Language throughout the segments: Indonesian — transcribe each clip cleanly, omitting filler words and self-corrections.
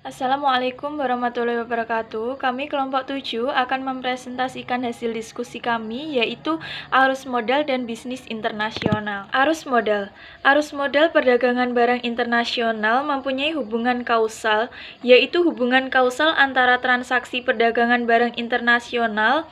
Assalamualaikum warahmatullahi wabarakatuh. Kami kelompok 7 akan mempresentasikan hasil diskusi kami, yaitu arus modal dan bisnis internasional. Arus modal. Arus modal perdagangan barang internasional mempunyai hubungan kausal, yaitu hubungan kausal antara transaksi perdagangan barang internasional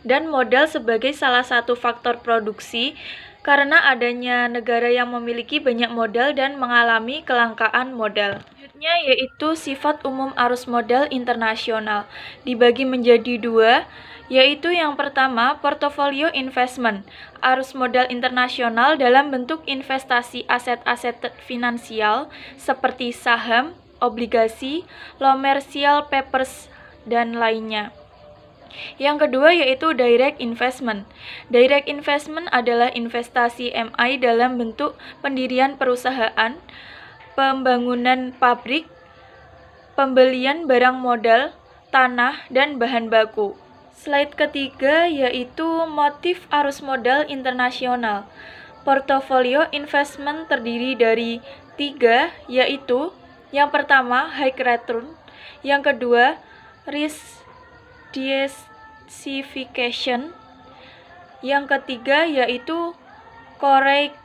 dan modal sebagai salah satu faktor produksi, karena adanya negara yang memiliki banyak modal dan mengalami kelangkaan modal. Selanjutnya yaitu sifat umum arus modal internasional. Dibagi menjadi dua, yaitu yang pertama, portofolio investment. Arus modal internasional dalam bentuk investasi aset-aset finansial seperti saham, obligasi, commercial papers, dan lainnya. Yang kedua yaitu direct investment. Direct investment adalah investasi MI dalam bentuk pendirian perusahaan, pembangunan pabrik, pembelian barang modal, tanah, dan bahan baku. Slide ketiga yaitu motif arus modal internasional. Portofolio investment terdiri dari 3, yaitu yang pertama high return, yang kedua risk diversification, yang ketiga yaitu correct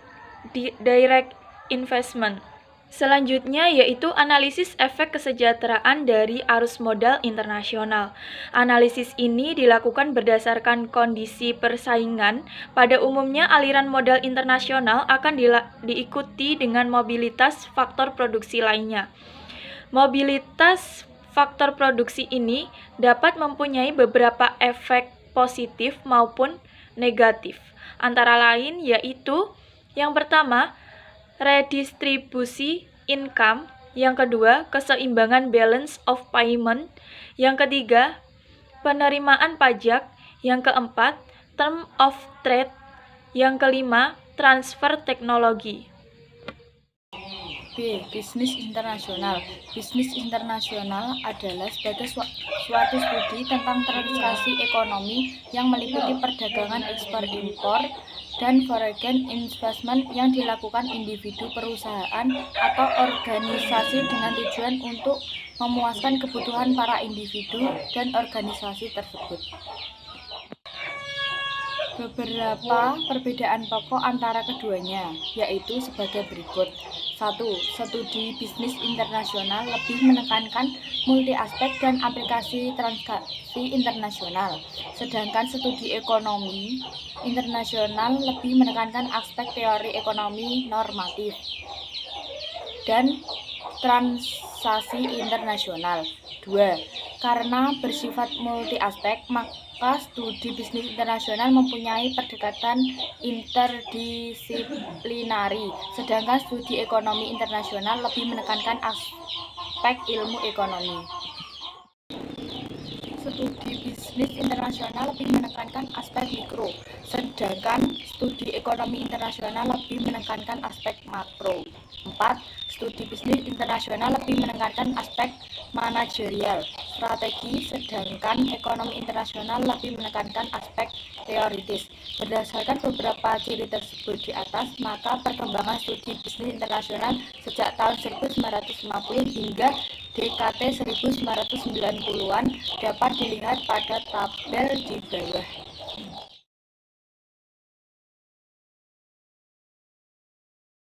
direct investment. Selanjutnya yaitu analisis efek kesejahteraan dari arus modal internasional. Analisis ini dilakukan berdasarkan kondisi persaingan. Pada umumnya aliran modal internasional akan diikuti dengan mobilitas faktor produksi lainnya. Mobilitas faktor produksi ini dapat mempunyai beberapa efek positif maupun negatif. Antara lain yaitu yang pertama, redistribusi income, yang kedua, keseimbangan balance of payment, yang ketiga, penerimaan pajak, yang keempat, term of trade, yang kelima, transfer teknologi. B. Bisnis internasional. Bisnis internasional adalah sebagai suatu studi tentang transaksi ekonomi yang meliputi perdagangan ekspor-impor dan foreign investment yang dilakukan individu, perusahaan, atau organisasi dengan tujuan untuk memuaskan kebutuhan para individu dan organisasi tersebut. Beberapa perbedaan pokok antara keduanya, yaitu sebagai berikut. 1. Studi bisnis internasional lebih menekankan multi-aspek dan aplikasi transaksi internasional, sedangkan studi ekonomi internasional lebih menekankan aspek teori ekonomi normatif dan transaksi internasional. 2. Karena bersifat multi-aspek, maka studi bisnis internasional mempunyai pendekatan interdisiplinari, sedangkan studi ekonomi internasional lebih menekankan aspek ilmu ekonomi. Studi bisnis internasional lebih menekankan aspek mikro, sedangkan studi ekonomi internasional lebih menekankan aspek makro. 4. Studi bisnis internasional lebih menekankan aspek manajerial, strategi, sedangkan ekonomi internasional lebih menekankan aspek teoritis. Berdasarkan beberapa ciri tersebut di atas, maka perkembangan studi bisnis internasional sejak tahun 1950 hingga dekade 1990-an dapat dilihat pada tabel di bawah.